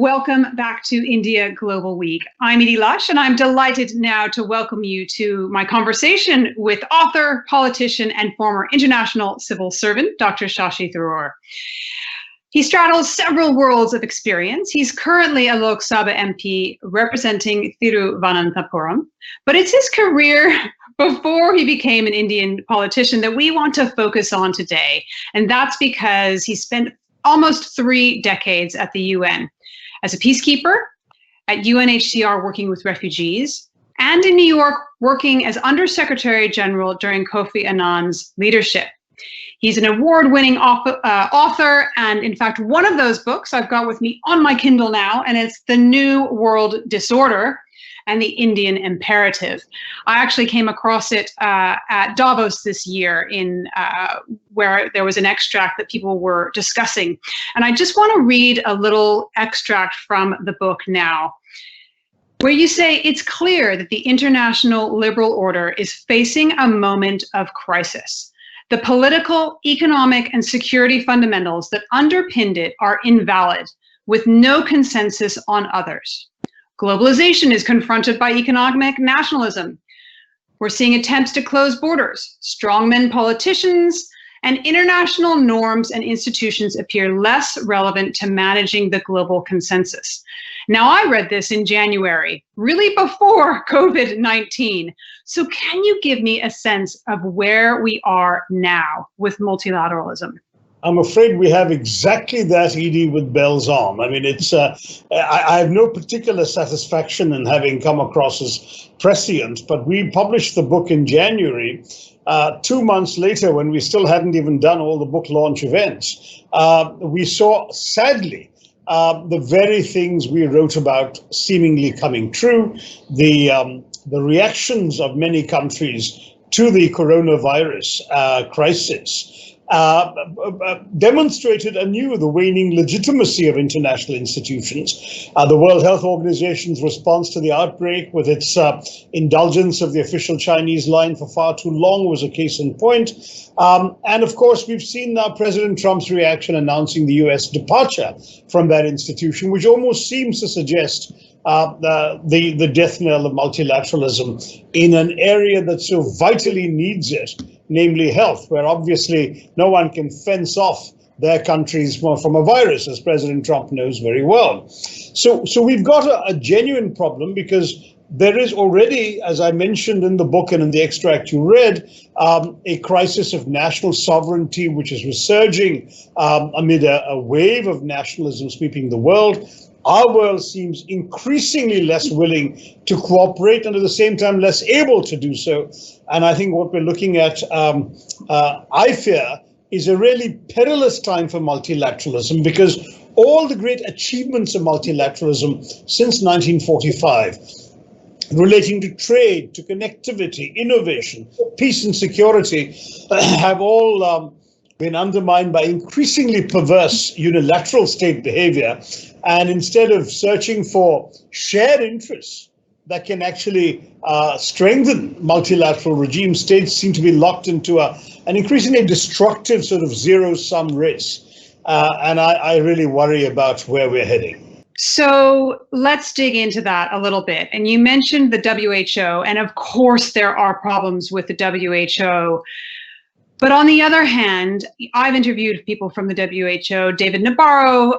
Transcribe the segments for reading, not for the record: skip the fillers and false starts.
Welcome back to India Global Week. I'm Edie Lush, and I'm delighted now to welcome you to my conversation with author, politician, and former international civil servant, Dr. Shashi Tharoor. He straddles several worlds of experience. He's currently a Lok Sabha MP representing Thiruvananthapuram, but it's his career before he became an Indian politician that we want to focus on today. And that's because he spent almost 3 decades at the UN as a peacekeeper, at UNHCR working with refugees, and in New York working as Undersecretary General during Kofi Annan's leadership. He's an award-winning author, and in fact, one of those books I've got with me on my Kindle now, and it's The New World Disorder and the Indian Imperative. I actually came across it at Davos this year where there was an extract that people were discussing. And I just want to read a little extract from the book now, where you say it's clear that the international liberal order is facing a moment of crisis. The political, economic, and security fundamentals that underpinned it are invalid, with no consensus on others. Globalization is confronted by economic nationalism. We're seeing attempts to close borders. Strongmen politicians and international norms and institutions appear less relevant to managing the global consensus. Now, I read this in January, really before COVID-19. So can you give me a sense of where we are now with multilateralism? I'm afraid we have exactly that, Edie, with Bell's arm. I mean, I have no particular satisfaction in having come across as prescient, but we published the book in January. 2 months later, when we still hadn't even done all the book launch events, we saw, sadly, the very things we wrote about seemingly coming true. The reactions of many countries to the coronavirus crisis demonstrated anew the waning legitimacy of international institutions. The World Health Organization's response to the outbreak, with its indulgence of the official Chinese line for far too long, was a case in point. And of course, we've seen now President Trump's reaction announcing the US departure from that institution, which almost seems to suggest the death knell of multilateralism in an area that so vitally needs it, namely health, where obviously no one can fence off their countries from a virus, as President Trump knows very well. So we've got a genuine problem, because there is already, as I mentioned in the book and in the extract you read, a crisis of national sovereignty, which is resurging amid a wave of nationalism sweeping the world. Our world seems increasingly less willing to cooperate, and at the same time less able to do so. And I think what we're looking at, I fear, is a really perilous time for multilateralism, because all the great achievements of multilateralism since 1945, relating to trade, to connectivity, innovation, peace and security, have all been undermined by increasingly perverse unilateral state behavior. And instead of searching for shared interests that can actually strengthen multilateral regimes, states seem to be locked into an increasingly destructive sort of zero-sum race. And I really worry about where we're heading. So let's dig into that a little bit. And you mentioned the WHO, and of course there are problems with the WHO. But on the other hand, I've interviewed people from the WHO, David Nabarro,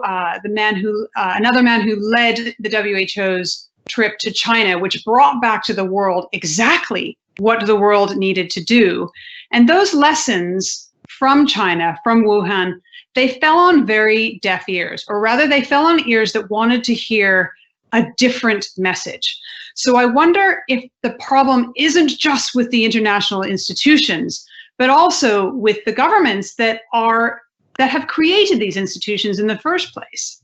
another man who led the WHO's trip to China, which brought back to the world exactly what the world needed to do. And those lessons from China, from Wuhan, they fell on very deaf ears, or rather they fell on ears that wanted to hear a different message. So I wonder if the problem isn't just with the international institutions, but also with the governments that have created these institutions in the first place.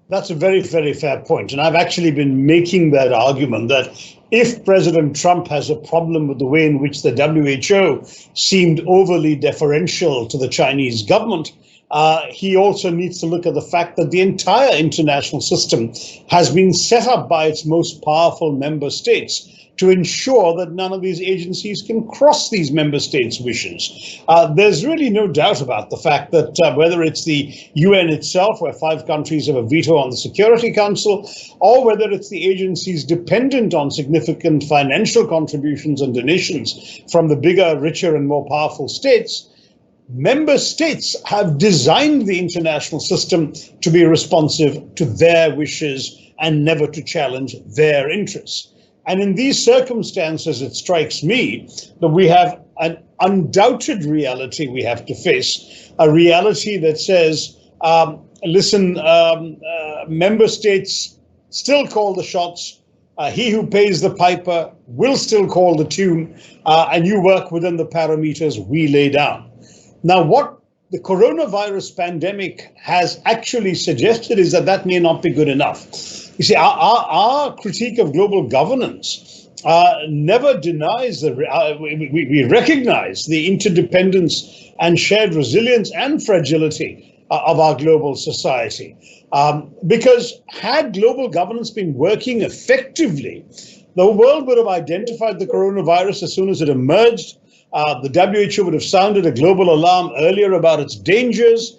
That's a very, very fair point. And I've actually been making that argument that if President Trump has a problem with the way in which the WHO seemed overly deferential to the Chinese government, he also needs to look at the fact that the entire international system has been set up by its most powerful member states to ensure that none of these agencies can cross these member states' wishes. There's really no doubt about the fact that whether it's the UN itself, where 5 countries have a veto on the Security Council, or whether it's the agencies dependent on significant financial contributions and donations from the bigger, richer, and more powerful states, member states have designed the international system to be responsive to their wishes and never to challenge their interests. And in these circumstances, it strikes me that we have an undoubted reality we have to face, a reality that says, listen, member states still call the shots. He who pays the piper will still call the tune, and you work within the parameters we lay down. Now, what the coronavirus pandemic has actually suggested is that that may not be good enough. You see, our critique of global governance never denies we recognize the interdependence and shared resilience and fragility of our global society. Because had global governance been working effectively, the world would have identified the coronavirus as soon as it emerged. The WHO would have sounded a global alarm earlier about its dangers.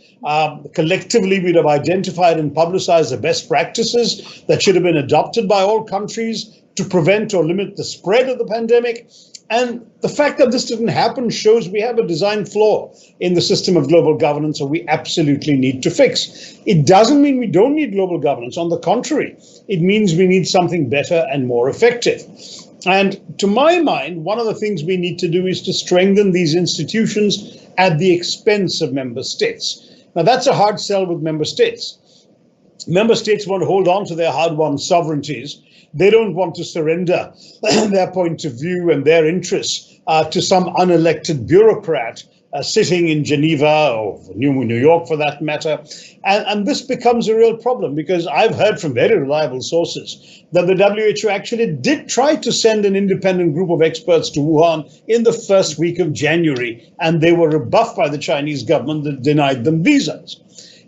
Collectively, we'd have identified and publicized the best practices that should have been adopted by all countries to prevent or limit the spread of the pandemic. And the fact that this didn't happen shows we have a design flaw in the system of global governance that we absolutely need to fix. It doesn't mean we don't need global governance. On the contrary, it means we need something better and more effective. And to my mind, one of the things we need to do is to strengthen these institutions at the expense of member states. Now, that's a hard sell with member states. Member states want to hold on to their hard-won sovereignties. They don't want to surrender their point of view and their interests to some unelected bureaucrat sitting in Geneva or New York, for that matter. And this becomes a real problem because I've heard from very reliable sources that the WHO actually did try to send an independent group of experts to Wuhan in the first week of January, and they were rebuffed by the Chinese government that denied them visas.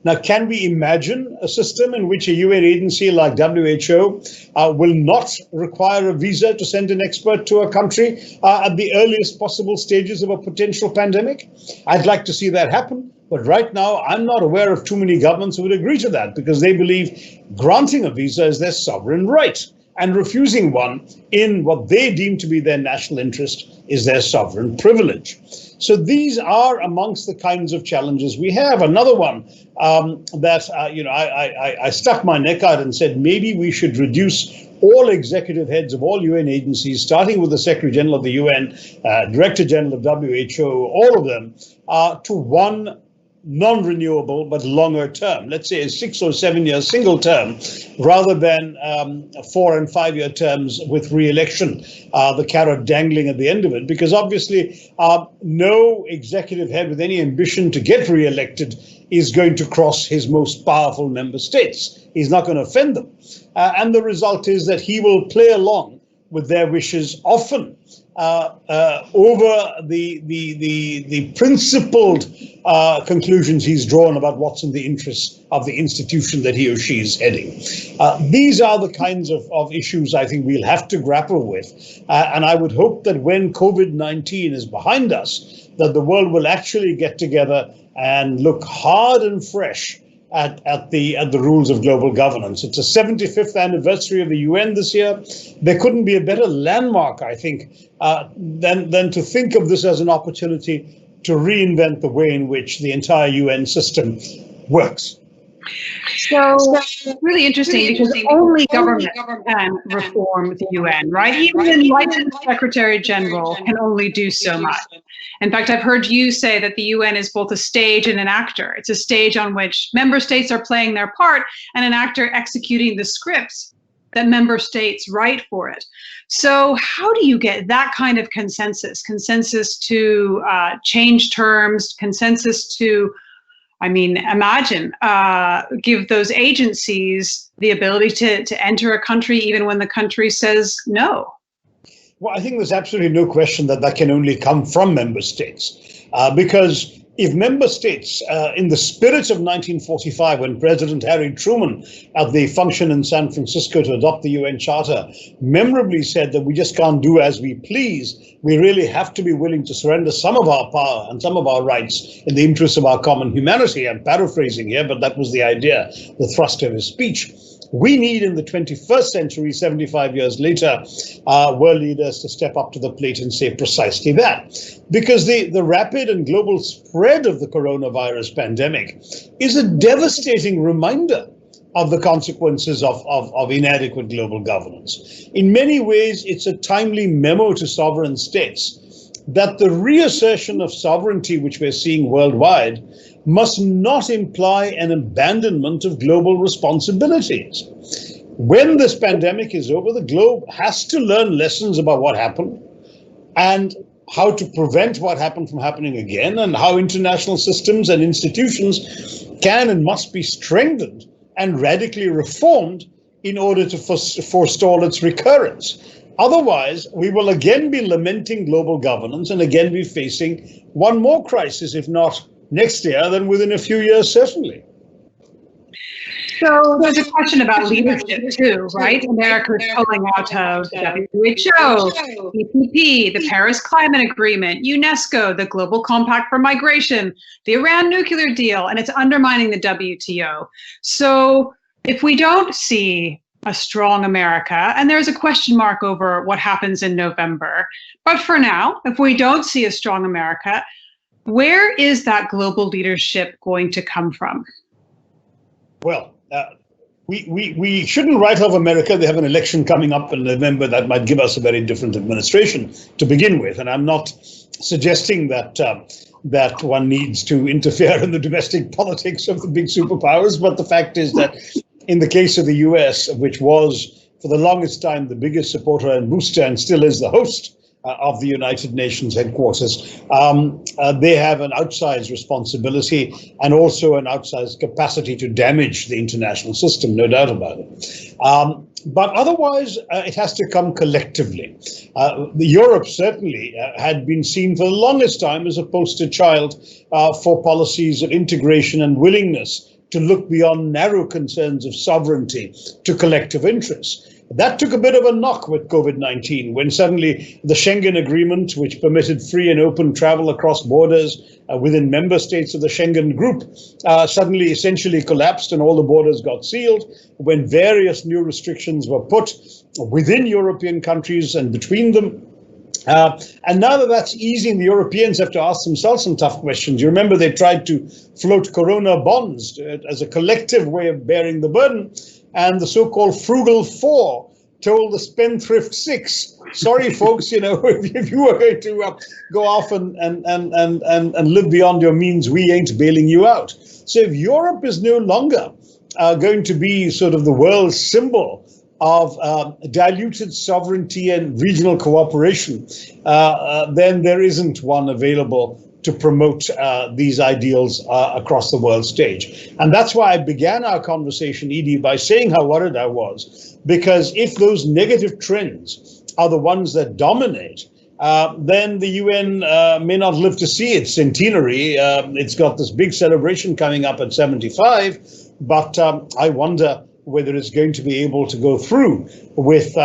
Now, can we imagine a system in which a UN agency like WHO will not require a visa to send an expert to a country at the earliest possible stages of a potential pandemic? I'd like to see that happen. But right now, I'm not aware of too many governments who would agree to that because they believe granting a visa is their sovereign right, and refusing one in what they deem to be their national interest is their sovereign privilege. So these are amongst the kinds of challenges we have. Another one that I stuck my neck out and said maybe we should reduce all executive heads of all UN agencies, starting with the Secretary General of the UN, Director General of WHO, all of them, to one non-renewable but longer term, let's say a 6 or 7 year single term, rather than 4 and 5 year terms with re-election, the carrot dangling at the end of it, because obviously no executive head with any ambition to get re-elected is going to cross his most powerful member states. He's not going to offend them. And the result is that he will play along with their wishes, often over the principled conclusions he's drawn about what's in the interests of the institution that he or she is heading. These are the kinds of issues I think we'll have to grapple with. And I would hope that when COVID-19 is behind us, that the world will actually get together and look hard and fresh at the rules of global governance. It's a 75th anniversary of the UN this year. There couldn't be a better landmark, I think, than to think of this as an opportunity to reinvent the way in which the entire UN system works. So really interesting because only government can reform the UN, right? Even the enlightened Secretary General can only do so much. In fact, I've heard you say that the UN is both a stage and an actor. It's a stage on which member states are playing their part and an actor executing the scripts that member states write for it. So how do you get that kind of consensus to change terms, consensus to, imagine, give those agencies the ability to enter a country even when the country says no? Well, I think there's absolutely no question that can only come from member states, because if member states, in the spirit of 1945, when President Harry Truman, at the function in San Francisco to adopt the UN Charter, memorably said that we just can't do as we please, we really have to be willing to surrender some of our power and some of our rights in the interest of our common humanity. I'm paraphrasing here, but that was the idea, the thrust of his speech. We need in the 21st century, 75 years later, world leaders to step up to the plate and say precisely that. Because the rapid and global spread of the coronavirus pandemic is a devastating reminder of the consequences of inadequate global governance. In many ways, it's a timely memo to sovereign states that the reassertion of sovereignty, which we're seeing worldwide, must not imply an abandonment of global responsibilities. When this pandemic is over, the globe has to learn lessons about what happened and how to prevent what happened from happening again, and how international systems and institutions can and must be strengthened and radically reformed in order to forestall its recurrence. Otherwise, we will again be lamenting global governance and again be facing one more crisis, if not next year, then within a few years, certainly. So there's a question about leadership too, right? America is pulling out of the WHO, TPP, the Paris Climate Agreement, UNESCO, the Global Compact for Migration, the Iran nuclear deal, and it's undermining the WTO. So if we don't see a strong America, and there's a question mark over what happens in November, but for now, if we don't see a strong America, where is that global leadership going to come from? Well, we shouldn't write off America. They have an election coming up in November that might give us a very different administration to begin with. And I'm not suggesting that that one needs to interfere in the domestic politics of the big superpowers. But the fact is that in the case of the US, which was for the longest time the biggest supporter and booster and still is the host of the United Nations headquarters, they have an outsized responsibility and also an outsized capacity to damage the international system, no doubt about it. But otherwise, it has to come collectively. Europe certainly had been seen for the longest time as a poster child for policies of integration and willingness to look beyond narrow concerns of sovereignty to collective interests. That took a bit of a knock with COVID-19 when suddenly the Schengen Agreement, which permitted free and open travel across borders within member states of the Schengen group, suddenly essentially collapsed and all the borders got sealed, when various new restrictions were put within European countries and between them. And now that that's easing, the Europeans have to ask themselves some tough questions. You remember they tried to float Corona bonds as a collective way of bearing the burden. And the so-called frugal four told the spendthrift six, sorry, folks, if you were going to go off and live beyond your means, we ain't bailing you out. So if Europe is no longer going to be sort of the world's symbol of diluted sovereignty and regional cooperation, then there isn't one available to promote these ideals across the world stage. And that's why I began our conversation, Edie, by saying how worried I was, because if those negative trends are the ones that dominate, then the UN may not live to see its centenary. It's got this big celebration coming up at 75, but I wonder whether it's going to be able to go through with,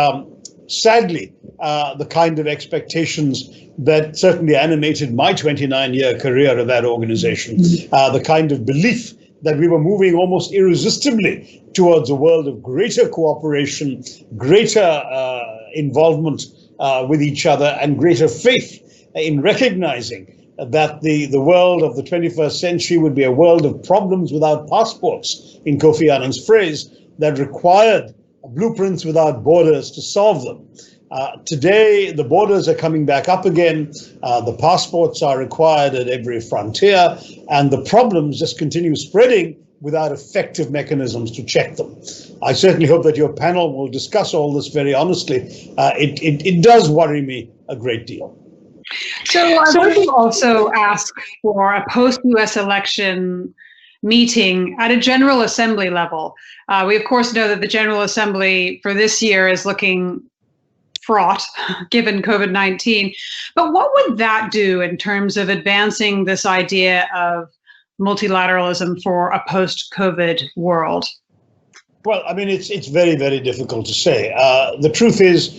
sadly, the kind of expectations that certainly animated my 29-year career of that organization, the kind of belief that we were moving almost irresistibly towards a world of greater cooperation, greater involvement with each other, and greater faith in recognizing that the world of the 21st century would be a world of problems without passports, in Kofi Annan's phrase, that required blueprints without borders to solve them. Today, the borders are coming back up again. The passports are required at every frontier, and the problems just continue spreading without effective mechanisms to check them. I certainly hope that your panel will discuss all this very honestly. It does worry me a great deal. So I want to also ask for a post-US election meeting at a General Assembly level. We, of course, know that the General Assembly for this year is looking fraught given COVID-19. But what would that do in terms of advancing this idea of multilateralism for a post-COVID world? Well, I mean, it's very, very difficult to say. The truth is,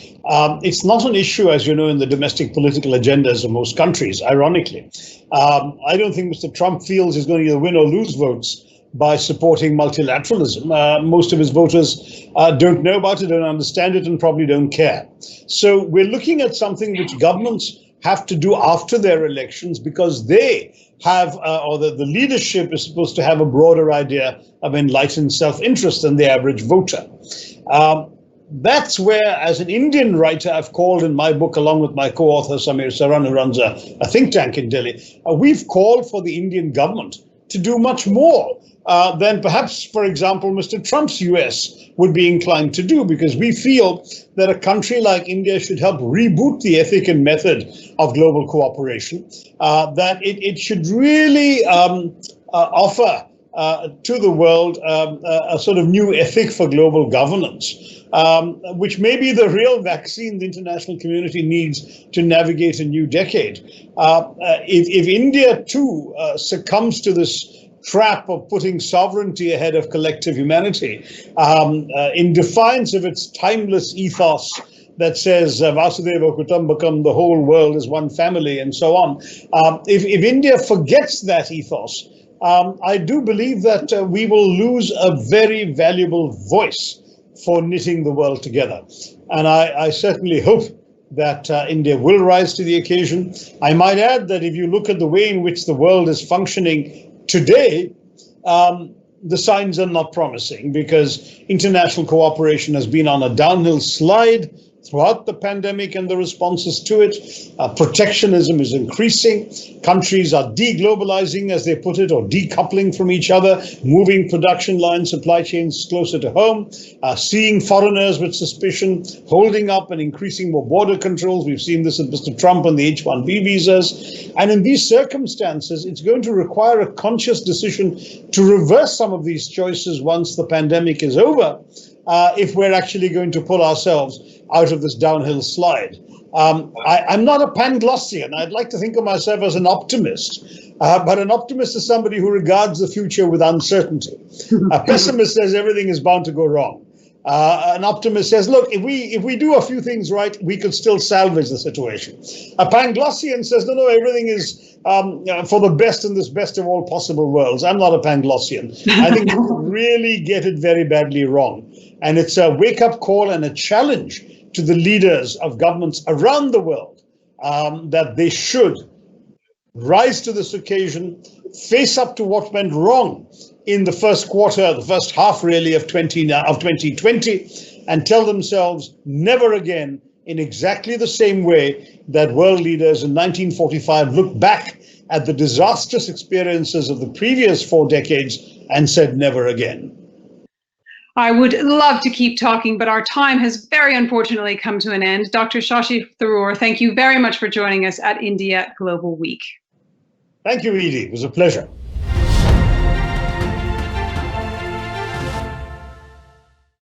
it's not an issue, as you know, in the domestic political agendas of most countries, ironically. I don't think Mr. Trump feels he's going to either win or lose votes by supporting multilateralism. Most of his voters don't know about it, don't understand it, and probably don't care. So we're looking at something which governments have to do after their elections, because they have, or the leadership is supposed to have a broader idea of enlightened self-interest than the average voter. That's where, as an Indian writer, I've called in my book, along with my co-author Samir Saran, who runs a think tank in Delhi, we've called for the Indian government to do much more than perhaps, for example, Mr. Trump's US would be inclined to do, because we feel that a country like India should help reboot the ethic and method of global cooperation, that it should really offer to the world a sort of new ethic for global governance, which may be the real vaccine the international community needs to navigate a new decade. If India too succumbs to this trap of putting sovereignty ahead of collective humanity, in defiance of its timeless ethos that says Vasudeva Kutumbakam, the whole world is one family, and so on. If India forgets that ethos, I do believe that we will lose a very valuable voice for knitting the world together. And I certainly hope that India will rise to the occasion. I might add that if you look at the way in which the world is functioning today, the signs are not promising, because international cooperation has been on a downhill slide throughout the pandemic and the responses to it. Protectionism is increasing. Countries are deglobalizing, as they put it, or decoupling from each other, moving production lines, supply chains closer to home, seeing foreigners with suspicion, holding up and increasing more border controls. We've seen this with Mr. Trump and the H-1B visas. And in these circumstances, it's going to require a conscious decision to reverse some of these choices once the pandemic is over, if we're actually going to pull ourselves out of this downhill slide. I'm not a Panglossian. I'd like to think of myself as an optimist, but an optimist is somebody who regards the future with uncertainty. A pessimist says everything is bound to go wrong. An optimist says, look, if we do a few things right, we could still salvage the situation. A Panglossian says, no, everything is for the best in this best of all possible worlds. I'm not a Panglossian. I think we really get it very badly wrong. And it's a wake-up call and a challenge to the leaders of governments around the world, that they should rise to this occasion, face up to what went wrong in the first quarter, the first half really of 2020, and tell themselves never again, in exactly the same way that world leaders in 1945 looked back at the disastrous experiences of the previous 4 decades and said never again. I would love to keep talking, but our time has very unfortunately come to an end. Dr. Shashi Tharoor, thank you very much for joining us at India Global Week. Thank you, Edie. It was a pleasure.